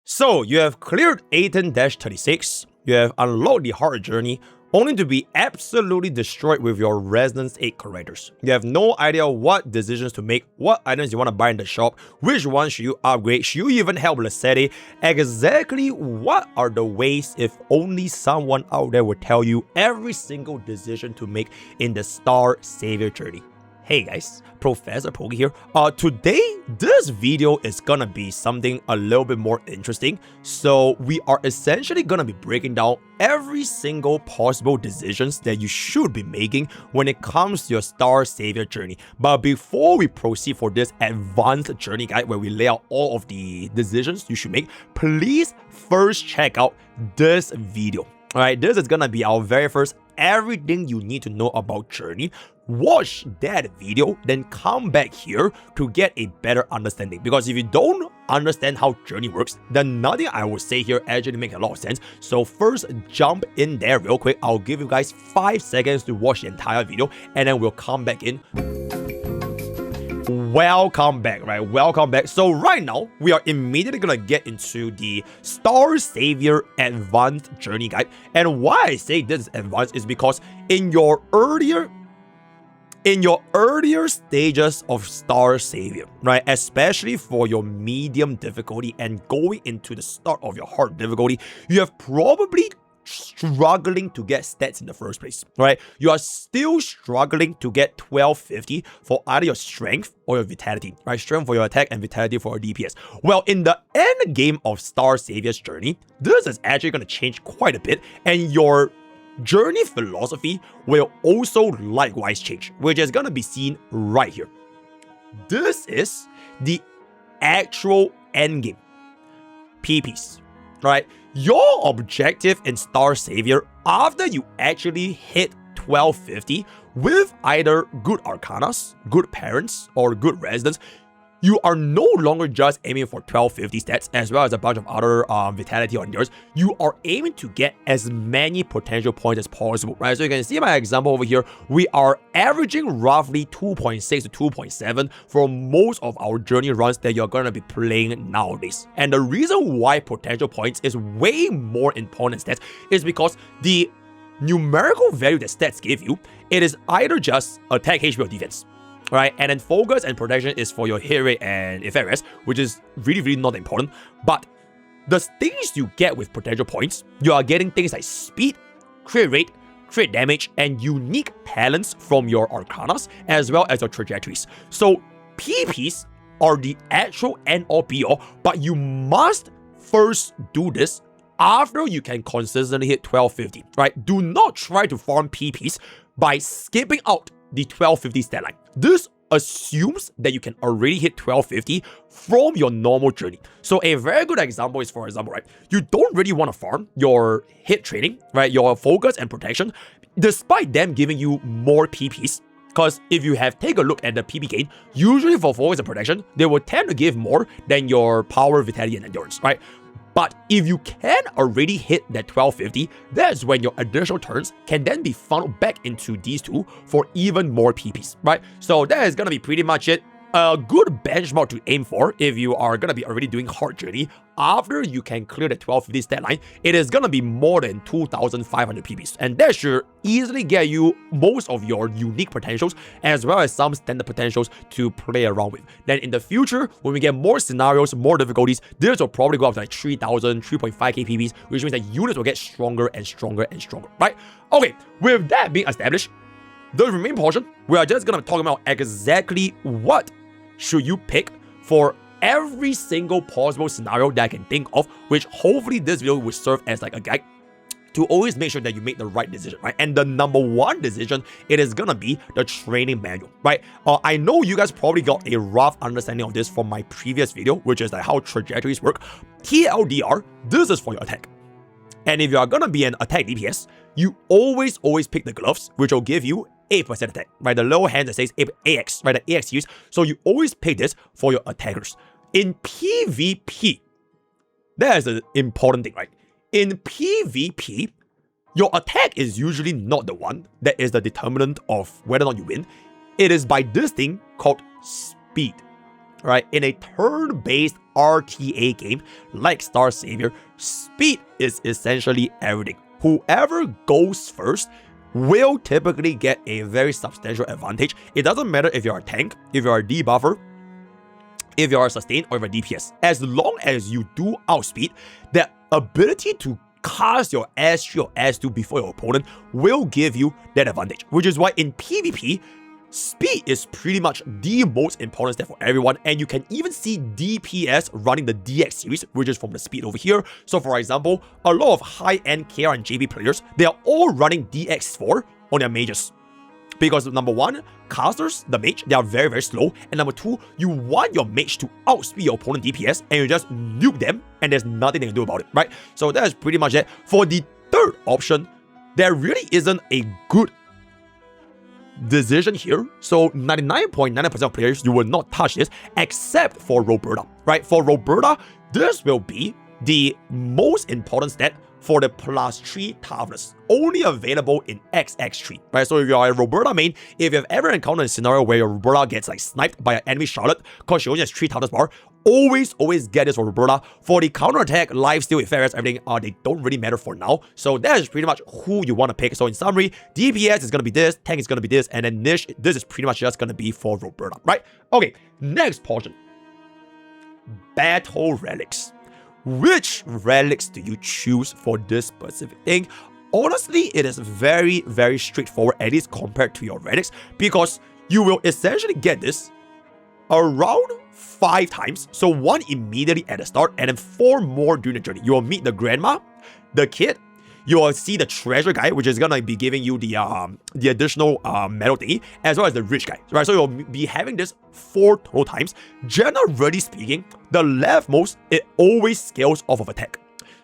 So, you have cleared 18-36, you have unlocked the hard journey, only to be absolutely destroyed with your Resonance 8 characters. You have no idea what decisions to make, what items you want to buy in the shop, which ones should you upgrade, should you even help Lisette, exactly what are the ways if only someone out there would tell you every single decision to make in the Star Savior journey. Hey guys, MrPokke here. Today, this video is gonna be something a little bit more interesting. So we are essentially gonna be breaking down every single possible decisions that you should be making when it comes to your Star Savior journey. But before we proceed for this advanced journey guide where we lay out all of the decisions you should make, please first check out this video. Alright, this is gonna be our very first everything you need to know about journey. Watch that video, then come back here to get a better understanding. Because if you don't understand how journey works, then nothing I will say here actually makes a lot of sense. So first, jump in there real quick. I'll give you guys 5 seconds to watch the entire video, and then we'll come back in. Welcome back, right? Welcome back. So right now, we are immediately gonna get into the Star Savior Advanced Journey Guide. And why I say this is advanced is because in your earlier stages of Star Savior, right, especially for your medium difficulty and going into the start of your hard difficulty, you have probably struggling to get stats in the first place, right? You are still struggling to get 1250 for either your strength or your vitality, right? Strength for your attack and vitality for your DPS. Well, in the end game of Star Savior's journey, this is actually going to change quite a bit, and your journey philosophy will also likewise change, which is going to be seen right here. This is the actual endgame PPs, right? Your objective in Star Savior after you actually hit 1250 with either good Arcanas, good Parents, or good Residents, you are no longer just aiming for 1250 stats as well as a bunch of other vitality or endurance. You are aiming to get as many potential points as possible, right? So you can see my example over here. We are averaging roughly 2.6 to 2.7 for most of our journey runs that you're going to be playing nowadays. And the reason why potential points is way more important than stats is because the numerical value that stats give you, it is either just attack, HP, or defense. Right, and then focus and protection is for your hit rate and effect rest, which is really not important. But the things you get with potential points, you are getting things like speed, crit rate, crit damage, and unique talents from your Arcanas, as well as your trajectories. So PPs are the actual end all be all, but you must first do this after you can consistently hit 1250, right? Do not try to farm PPs by skipping out the 1250 stat line. This assumes that you can already hit 1250 from your normal journey. So a very good example is, for example, right, you don't really want to farm your hit training, right, your focus and protection, despite them giving you more PPs. Because if you have take a look at the PP gain, usually for focus and protection, they will tend to give more than your power, vitality, and endurance, right? But if you can already hit that 1250, that's when your additional turns can then be funneled back into these two for even more PPs, right? So that is going to be pretty much it. A good benchmark to aim for if you are going to be already doing hard journey after you can clear the 1250 stat line, it is going to be more than 2,500 PPs, and that should easily get you most of your unique potentials as well as some standard potentials to play around with. Then in the future, when we get more scenarios, more difficulties, this will probably go up to like 3,000, 3.5k PPs, which means that units will get stronger and stronger and stronger, right? Okay, with that being established, the remaining portion, we are just going to be talking about exactly what should you pick for every single possible scenario that I can think of, which hopefully this video will serve as like a guide to always make sure that you make the right decision, right? And the number one decision, it is gonna be the training manual, right? I know you guys probably got a rough understanding of this from my previous video, which is like how trajectories work. TLDR, this is for your attack. And if you are gonna be an attack DPS, you always pick the gloves, which will give you 8% attack, right? The lower hand that says AX, right? The AX use. So you always pick this for your attackers. In PvP, that is an important thing, right? In PvP, your attack is usually not the one that is the determinant of whether or not you win. It is by this thing called speed, right? In a turn-based RTA game like Starsavior, speed is essentially everything. Whoever goes first will typically get a very substantial advantage. It doesn't matter if you're a tank, if you're a debuffer, if you're a sustain, or if you're a DPS. As long as you do outspeed, the ability to cast your S3 or S2 before your opponent will give you that advantage. Which is why in PvP, speed is pretty much the most important step for everyone, and you can even see DPS running the DX series, which is from the speed over here. So for example, a lot of high-end KR and JP players, they are all running DX4 on their mages. Because number one, casters, the mage, they are very, very slow. And number two, you want your mage to outspeed your opponent DPS and you just nuke them and there's nothing they can do about it, right? So that is pretty much it. For the third option, there really isn't a good decision here. So 99.9% of players, you will not touch this except for Roberta, right? For Roberta, this will be the most important stat for the +3 toughness, only available in XX3, right? So if you are a Roberta main, if you've ever encountered a scenario where your Roberta gets like sniped by an enemy Charlotte because she only has 3 toughness bar, always get this for Roberta. For the counter attack, lifesteal, effects, everything, they don't really matter for now. So that is pretty much who you want to pick. So in summary, DPS is going to be this, tank is going to be this, and then niche, this is pretty much just going to be for Roberta, right? Okay, next portion. Battle Relics. Which relics do you choose for this specific thing? Honestly, it is very, very straightforward, at least compared to your relics, because you will essentially get this around 5 times. So 1 immediately at the start, and then 4 more during the journey. You will meet the grandma, the kid, you will see the treasure guy, which is gonna be giving you the additional metal thingy, as well as the rich guy, right? So you'll be having this 4 total times. Generally speaking, the leftmost, it always scales off of attack.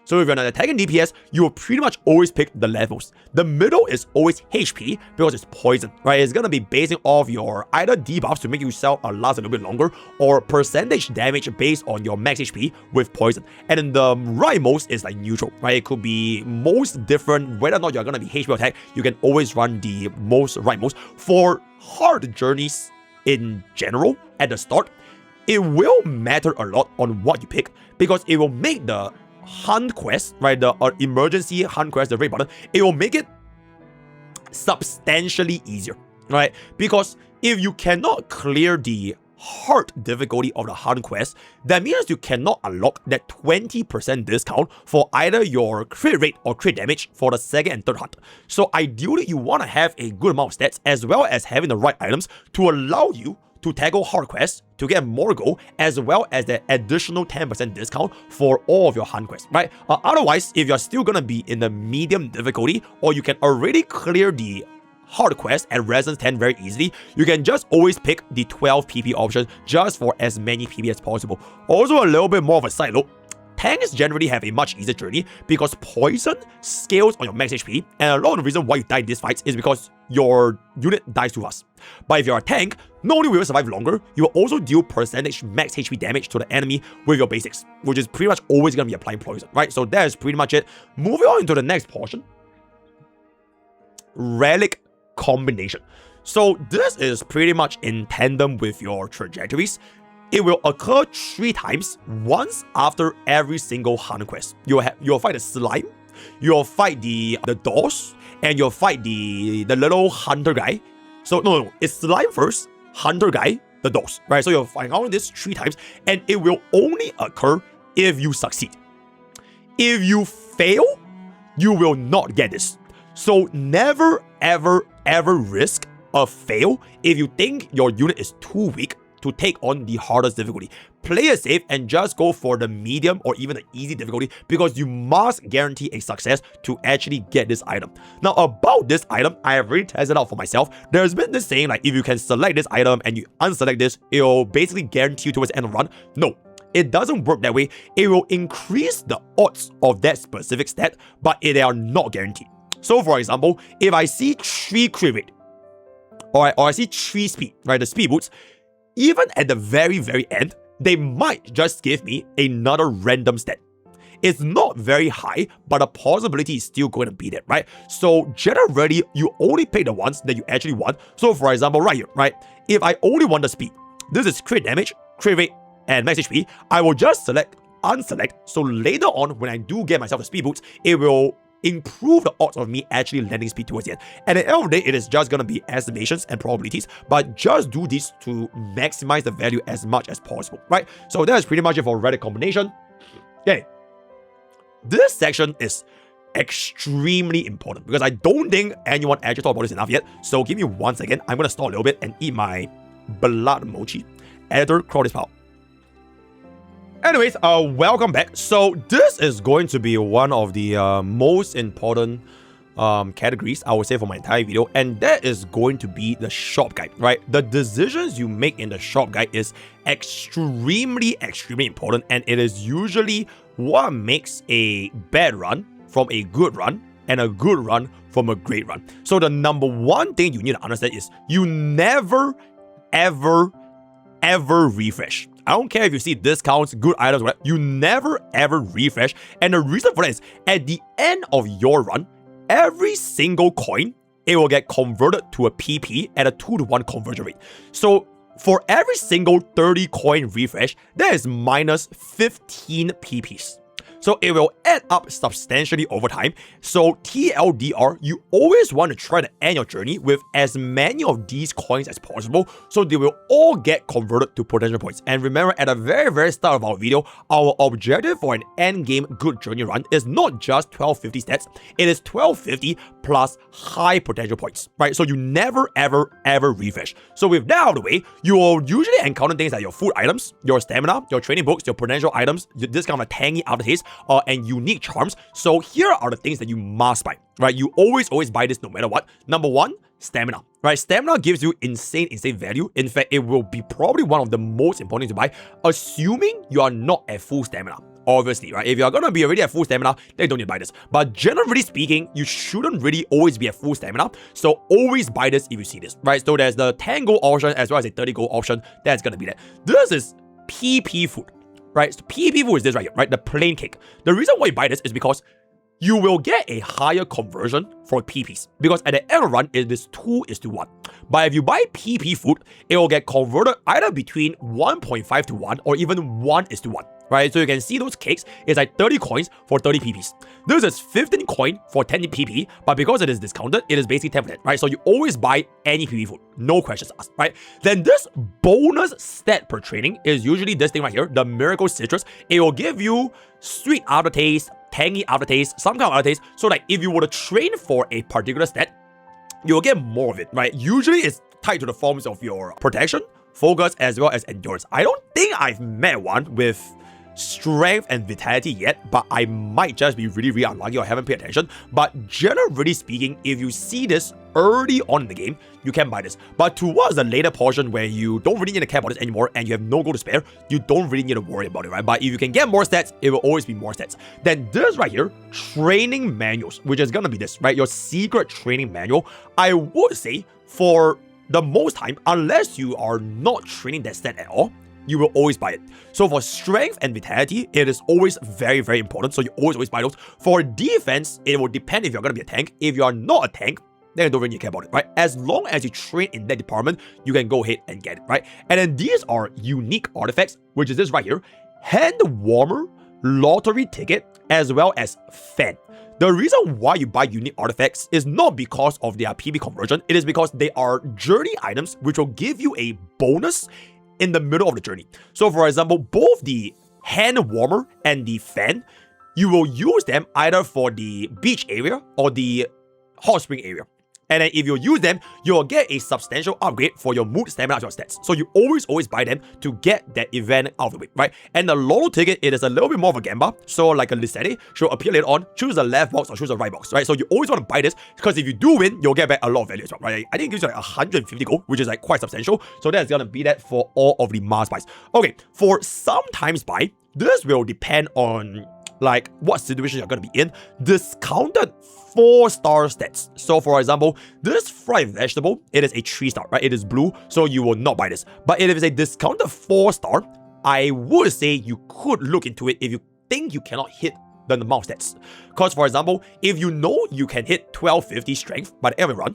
So if you're an attacking DPS, you will pretty much always pick the leftmost. The middle is always HP because it's poison, right? It's gonna be basing off your either debuffs to make yourself last a little bit longer, or percentage damage based on your max HP with poison. And then the rightmost is like neutral, right? It could be most different, whether or not you're gonna be HP attack, you can always run the most rightmost. For hard journeys in general, at the start, it will matter a lot on what you pick, because it will make the hunt quest, right, the emergency hunt quest, the raid button, it will make it substantially easier, right? Because if you cannot clear the hard difficulty of the hunt quest, that means you cannot unlock that 20% discount for either your crit rate or crit damage for the second and third hunt. So ideally, you want to have a good amount of stats as well as having the right items to allow you to tackle hard quests, to get more gold, as well as the additional 10% discount for all of your hunt quests, right? Otherwise, if you're still gonna be in the medium difficulty, or you can already clear the hard quest at Resistance 10 very easily, you can just always pick the 12 PP option just for as many PP as possible. Also, a little bit more of a side note, tanks generally have a much easier journey because poison scales on your max HP, and a lot of the reason why you die in these fights is because your unit dies too fast. But if you're a tank, not only will you survive longer, you will also deal percentage max HP damage to the enemy with your basics, which is pretty much always going to be applying poison, right? So that is pretty much it. Moving on into the next portion. Relic Combination. So this is pretty much in tandem with your trajectories. It will occur 3 times, once after every single hunt quest. You'll fight the slime, you'll fight the doors, and you'll fight the little hunter guy. So no, it's slime first, hunter guy, the doors, right? So you'll find out this 3 times, and it will only occur if you succeed. If you fail, you will not get this. So never, ever, ever risk a fail if you think your unit is too weak to take on the hardest difficulty. Play it safe and just go for the medium or even the easy difficulty, because you must guarantee a success to actually get this item. Now, about this item, I have already tested out for myself. There's been this saying like, if you can select this item and you unselect this, it'll basically guarantee you towards the end of the run. No, it doesn't work that way. It will increase the odds of that specific stat, but they are not guaranteed. So for example, if I see 3 crit rate, or I see 3 speed, right, the speed boots, even at the very, very end, they might just give me another random stat. It's not very high, but the possibility is still going to be there, right? So generally, you only pick the ones that you actually want. So for example, right here, right? If I only want the speed, this is crit damage, crit rate, and max HP, I will just select unselect. So later on, when I do get myself a speed boost, it will improve the odds of me actually landing speed towards the end. And at the end of the day, it is just gonna be estimations and probabilities, but just do this to maximize the value as much as possible, right? So that is pretty much it for Relic Combination. Okay, this section is extremely important because I don't think anyone actually talked about this enough yet. So give me 1 second. I'm gonna stall a little bit and eat my blood mochi. Editor, crawl this out. Anyways, welcome back. So this is going to be one of the most important categories, I would say, for my entire video, and that is going to be the shop guide, right? The decisions you make in the shop guide is extremely important, and it is usually what makes a bad run from a good run and a good run from a great run. So the number one thing you need to understand is you never, ever refresh. I don't care if you see discounts, good items, whatever, you never ever refresh. And the reason for that is at the end of your run, every single coin, it will get converted to a PP at a 2-to-1 conversion rate. So for every single 30 coin refresh, that is minus 15 PPs. So it will add up substantially over time. So TLDR, you always want to try to end your journey with as many of these coins as possible, so they will all get converted to potential points. And remember, at the very start of our video, our objective for an endgame good journey run is not just 1250 stats, it is 1250 plus high potential points, right? So you never ever refresh. So with that out of the way, you will usually encounter things like your food items, your stamina, your training books, your potential items, this kind of tangy aftertaste, and unique charms. So here are the things that you must buy, right? You always buy this no matter what. Number one, stamina, right? Stamina gives you insane value. In fact, it will be probably one of the most important to buy, assuming you are not at full stamina. Obviously, right? If you're gonna be already at full stamina, then you don't need to buy this. But generally speaking, you shouldn't really always be at full stamina. So always buy this if you see this, right? So there's the 10 gold option as well as a 30 gold option. That's gonna be that. This is PP food, right? So PP food is this right here, right? The plain cake. The reason why you buy this is because you will get a higher conversion for PPs, because at the end of the run, it is 2:1. But if you buy PP food, it will get converted either between 1.5 to 1 or even 1:1, right? So you can see those cakes, it's like 30 coins for 30 PPs. This is 15 coin for 10 PP, but because it is discounted, it is basically 10 for 10, right? So you always buy any PP food, no questions asked, right? Then this bonus stat per training is usually this thing right here, the Miracle Citrus. It will give you sweet aftertaste, tangy aftertaste, some kind of aftertaste. So like if you were to train for a particular stat, you will get more of it, right? Usually it's tied to the forms of your protection, focus, as well as endurance. I don't think I've met one with strength and vitality yet, but I might just be really unlucky or haven't paid attention. But generally speaking, if you see this early on in the game, you can buy this. But towards the later portion where you don't really need to care about this anymore and you have no gold to spare, you don't really need to worry about it, right? But if you can get more stats, it will always be more stats. Then this right here, training manuals, which is gonna be this, right? Your secret training manual. I would say for the most time, unless you are not training that stat at all, you will always buy it. So for strength and vitality, it is always very important. So you always buy those. For defense, it will depend if you're going to be a tank. If you are not a tank, then you don't really care about it, right? As long as you train in that department, you can go ahead and get it, right? And then these are unique artifacts, which is this right here. Hand warmer, lottery ticket, as well as fan. The reason why you buy unique artifacts is not because of their PB conversion. It is because they are journey items, which will give you a bonus in the middle of the journey. So for example, both the hand warmer and the fan, you will use them either for the beach area or the hot spring area. And then if you use them, you'll get a substantial upgrade for your mood, stamina, as well as stats. So you always buy them to get that event out of the way, right? And the lotto ticket, it is a little bit more of a gamble. So like a Lisette, she'll appear later on, choose the left box or choose the right box, right? So you always want to buy this because if you do win, you'll get back a lot of value as well, right? I think it gives you like 150 gold, which is like quite substantial. So that's gonna be that for all of the Mars buys. Okay, for sometimes buy, this will depend on like what situation you're going to be in. Discounted 4-star stats. So for example, this fried vegetable, it is a 3-star, right? It is blue, so you will not buy this. But if it is a discounted 4-star, I would say you could look into it if you think you cannot hit the amount of stats. Because for example, if you know you can hit 1250 strength by the end of the run,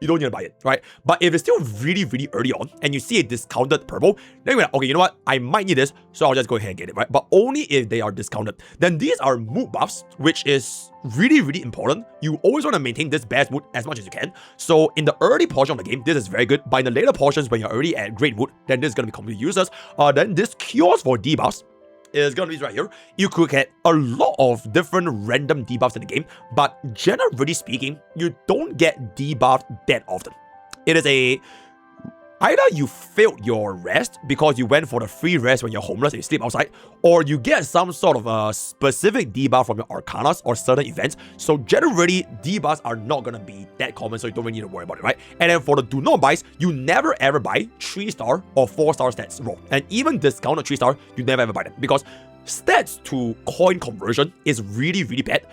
you don't need to buy it, right? But if it's still really, really early on and you see a discounted purple, then you're like, okay, you know what? I might need this, so I'll just go ahead and get it, right? But only if they are discounted. Then these are mood buffs, which is really, really important. You always want to maintain this best mood as much as you can. So in the early portion of the game, this is very good. But in the later portions, when you're already at great mood, then this is going to be completely useless. Then this cures for debuffs is going to be right here. You could get a lot of different random debuffs in the game, but generally speaking, you don't get debuffed that often. It is either you failed your rest because you went for the free rest when you're homeless and you sleep outside, or you get some sort of a specific debuff from your arcanas or certain events. So generally, debuffs are not going to be that common, so you don't really need to worry about it, right? And then for the do not buys, you never ever buy 3-star or 4-star stats raw. And even discounted 3-star, you never ever buy them because stats to coin conversion is really, really bad.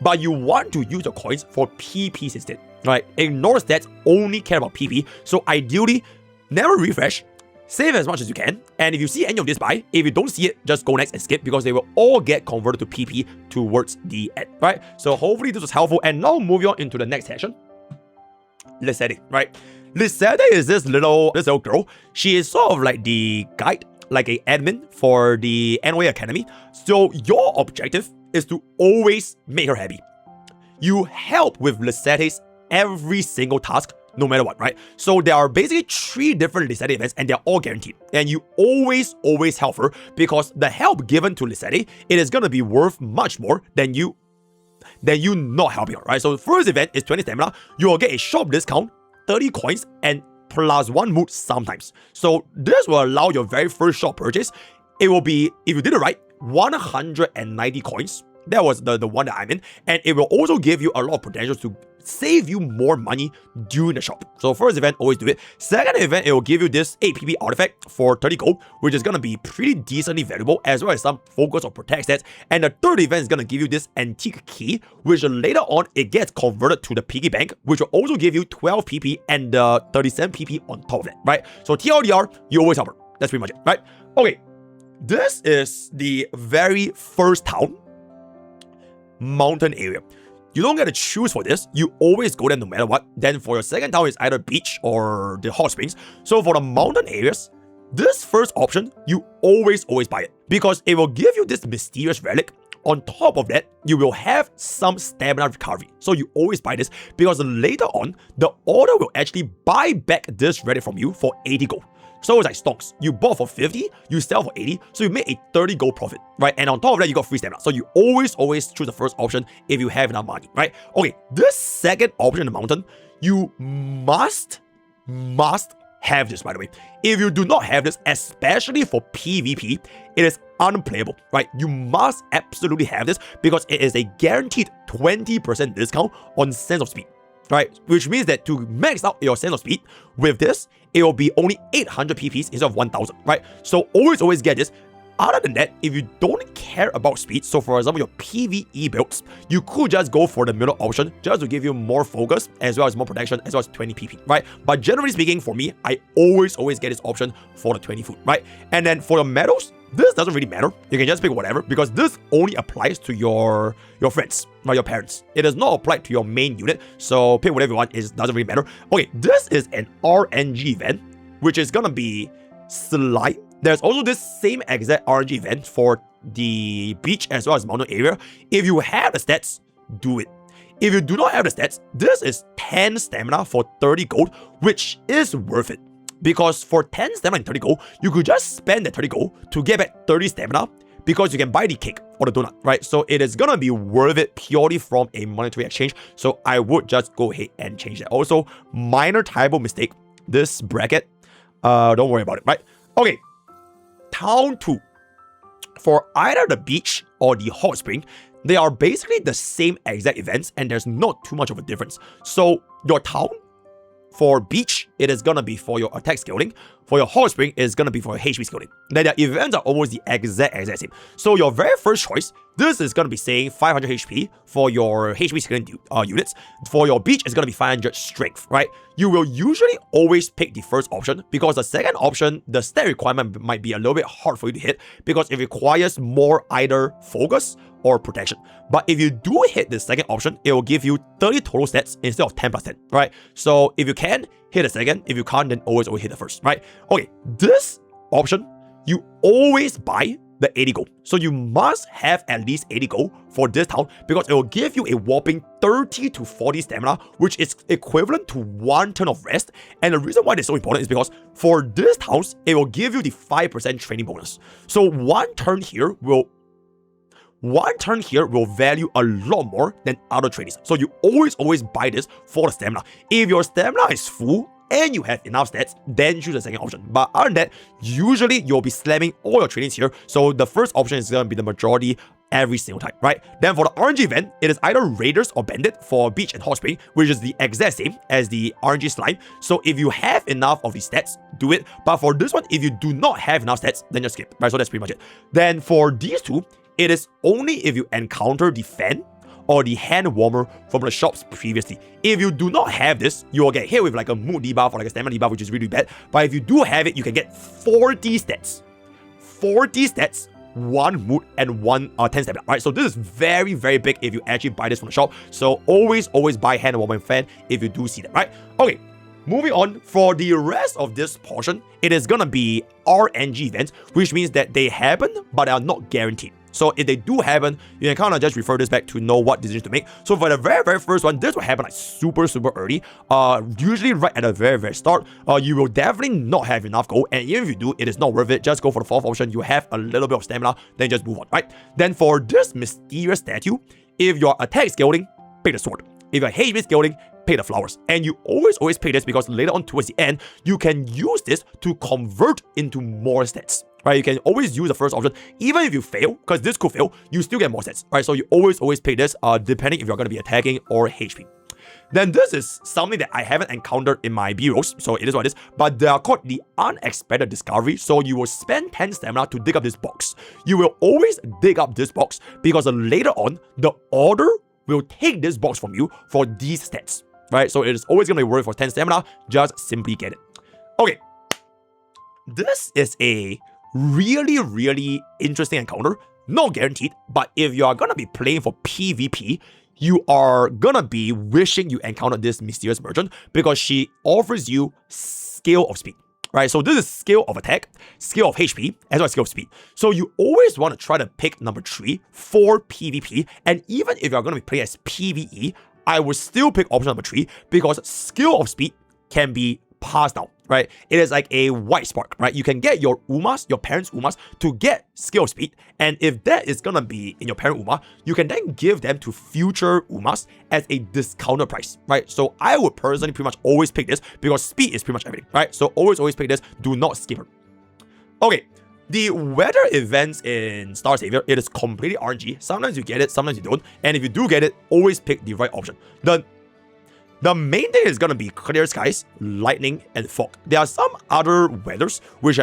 But you want to use your coins for PPs instead, right? Ignore stats, only care about PP. So ideally, never refresh, save as much as you can. And if you see any of this buy, if you don't see it, just go next and skip because they will all get converted to PP towards the end, right? So hopefully this was helpful. And now moving on into the next section, Lisette, right? Lisette is this little girl. She is sort of like the guide, like an admin for the NOA Academy. So your objective is to always make her happy. You help with Lisette's every single task, no matter what, right? So there are basically 3 different Lisette events and they're all guaranteed. And you always help her because the help given to Lisette, it is going to be worth much more than you not helping her, right? So the first event is 20 stamina. You will get a shop discount, 30 coins, and +1 mood sometimes. So this will allow your very first shop purchase. It will be, if you did it right, 190 coins. That was the one that I'm in. And it will also give you a lot of potential to save you more money during the shop. So first event, always do it. Second event, it will give you this 8 PP artifact for 30 gold, which is going to be pretty decently valuable, as well as some focus or protect stats. And the third event is going to give you this antique key, which later on, it gets converted to the piggy bank, which will also give you 12 PP and 37 PP on top of it, right? So TLDR, you always help her. That's pretty much it, right? Okay, this is the very first town, mountain area. You don't get to choose for this. You always go there no matter what. Then for your second town is either beach or the hot springs. So for the mountain areas, this first option, you always buy it because it will give you this mysterious relic. On top of that, you will have some stamina recovery. So you always buy this because later on, the order will actually buy back this relic from you for 80 gold. So it's like stocks. You bought for 50, you sell for 80, so you make a 30 gold profit, right? And on top of that, you got free stamina. So you always choose the first option if you have enough money, right? Okay, this second option in the mountain, you must have this, by the way. If you do not have this, especially for PvP, it is unplayable, right? You must absolutely have this because it is a guaranteed 20% discount on sense of speed, right? Which means that to max out your sense of speed with this, it will be only 800 PPs instead of 1000, right? So always get this. Other than that, if you don't care about speed, so for example, your PvE builds, you could just go for the middle option just to give you more focus as well as more protection as well as 20 PP, right? But generally speaking, for me, I always get this option for the 20 food, right? And then for your medals, this doesn't really matter. You can just pick whatever because this only applies to your friends, not your parents. It does not apply to your main unit, so pick whatever you want. It doesn't really matter. Okay, this is an RNG event, which is gonna be slight. There's also this same exact RNG event for the beach as well as mountain area. If you have the stats, do it. If you do not have the stats, this is 10 stamina for 30 gold, which is worth it. Because for 10 stamina and 30 gold, you could just spend the 30 gold to get back 30 stamina because you can buy the cake or the donut, right? So it is gonna be worth it purely from a monetary exchange. So I would just go ahead and change that. Also, minor typo mistake, this bracket, don't worry about it, right? Okay, Town 2. For either the beach or the hot spring, they are basically the same exact events and there's not too much of a difference. So your town, for beach, it is gonna be for your attack scaling. For your hot spring, it's gonna be for your HP scaling. Then the events are almost the exact same. So your very first choice, this is gonna be saying 500 HP for your HP scaling units. For your beach, it's gonna be 500 strength, right? You will usually always pick the first option because the second option, the stat requirement might be a little bit hard for you to hit because it requires more either focus or protection. But if you do hit the second option, it will give you 30 total stats instead of 10%, right? So if you can, hit the second. If you can't, then always hit the first, right? Okay, this option, you always buy the 80 gold. So you must have at least 80 gold for this town because it will give you a whopping 30 to 40 stamina, which is equivalent to 1 turn of rest. And the reason why it's so important is because for this house, it will give you the 5% training bonus. So one turn here will value a lot more than other trainees. So you always buy this for the stamina. If your stamina is full and you have enough stats, then choose the second option. But other than that, usually you'll be slamming all your trainings here. So the first option is going to be the majority every single time, right? Then for the RNG event, it is either Raiders or Bandit for Beach and Hot Spring, which is the exact same as the RNG Slime. So if you have enough of these stats, do it. But for this one, if you do not have enough stats, then just skip, right? So that's pretty much it. Then for these two, it is only if you encounter the fan or the hand warmer from the shops previously. If you do not have this, you will get hit with like a mood debuff or like a stamina debuff, which is really bad. But if you do have it, you can get 40 stats. 40 stats, 1 mood and 10 stamina, right? So this is very, very big if you actually buy this from the shop. So always buy hand warmer and fan if you do see that, right? Okay. Moving on, for the rest of this portion, it is gonna be RNG events, which means that they happen, but they are not guaranteed. So if they do happen, you can kind of just refer this back to know what decisions to make. So for the very first one, this will happen like super early. Usually right at the very start. You will definitely not have enough gold, and even if you do, it is not worth it. Just go for the fourth option. You have a little bit of stamina, then just move on, right? Then for this mysterious statue, if your attack scaling, pick the sword. If your HP scaling, pay the flowers. And you always pay this because later on towards the end, you can use this to convert into more stats. Right, you can always use the first option, even if you fail, because this could fail, you still get more stats, right? So you always pay this, depending if you're going to be attacking or HP. Then this is something that I haven't encountered in my B-rolls, so it is what it is, but they are called the unexpected discovery. So you will spend 10 stamina to dig up this box. You will always dig up this box because later on, the order will take this box from you for these stats, right? So it is always going to be worth for 10 stamina, just simply get it. Okay, this is a really interesting encounter. Not guaranteed, but if you are gonna be playing for PvP, you are gonna be wishing you encountered this mysterious merchant because she offers you scale of speed, right? So this is scale of attack, scale of HP, as well as scale of speed. So you always want to try to pick number 3 for PvP, and even if you're gonna be playing as PvE, I would still pick option number 3 because scale of speed can be passed down, right? It is like a white spark, right? You can get your Umas, your parents' Umas, to get skill speed. And if that is gonna be in your parent Uma, you can then give them to future Umas as a discounted price, right? So I would personally pretty much always pick this because speed is pretty much everything, right? So always pick this. Do not skip her. Okay. The weather events in starsavior, it is completely RNG. Sometimes you get it, sometimes you don't. And if you do get it, always pick the right option. The main thing is going to be clear skies, lightning, and fog. There are some other weathers which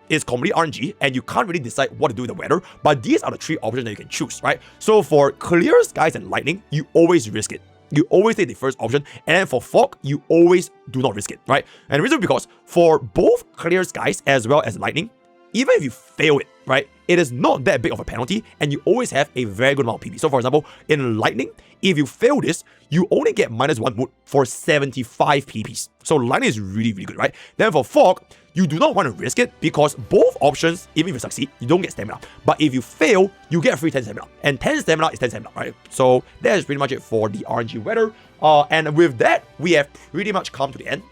is completely RNG and you can't really decide what to do with the weather, but these are the 3 options that you can choose, right? So for clear skies and lightning, you always risk it. You always take the first option, and then for fog, you always do not risk it, right? And the reason is because for both clear skies as well as lightning, even if you fail it, right, it is not that big of a penalty, and you always have a very good amount of PP. So for example, in lightning, if you fail this, you only get -1 mood for 75 PPs. So lightning is really good, right? Then for fog, you do not want to risk it because both options, even if you succeed, you don't get stamina. But if you fail, you get free 10 stamina. And 10 stamina is 10 stamina, right? So that is pretty much it for the RNG weather. And with that, we have pretty much come to the end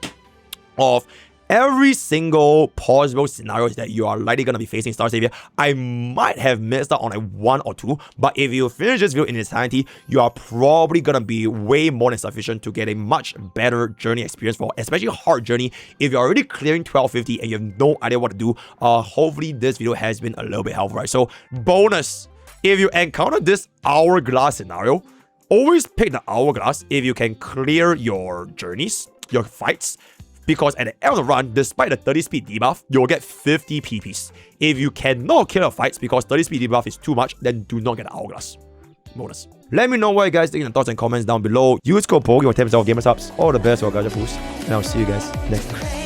of every single possible scenarios that you are likely going to be facing starsavior. I might have missed out on like 1 or 2, but if you finish this video in its entirety, you are probably going to be way more than sufficient to get a much better journey experience for, especially hard journey. If you're already clearing 1250 and you have no idea what to do, hopefully this video has been a little bit helpful, right? So bonus, if you encounter this hourglass scenario, always pick the hourglass if you can clear your journeys, your fights, because at the end of the run, despite the 30 speed debuff, you'll get 50 PPs. If you cannot kill the fights because 30 speed debuff is too much, then do not get the hourglass bonus. Let me know what you guys think in the thoughts and comments down below. Use code POKE for 10% off gamer subs. All the best for gacha boost, and I'll see you guys next time.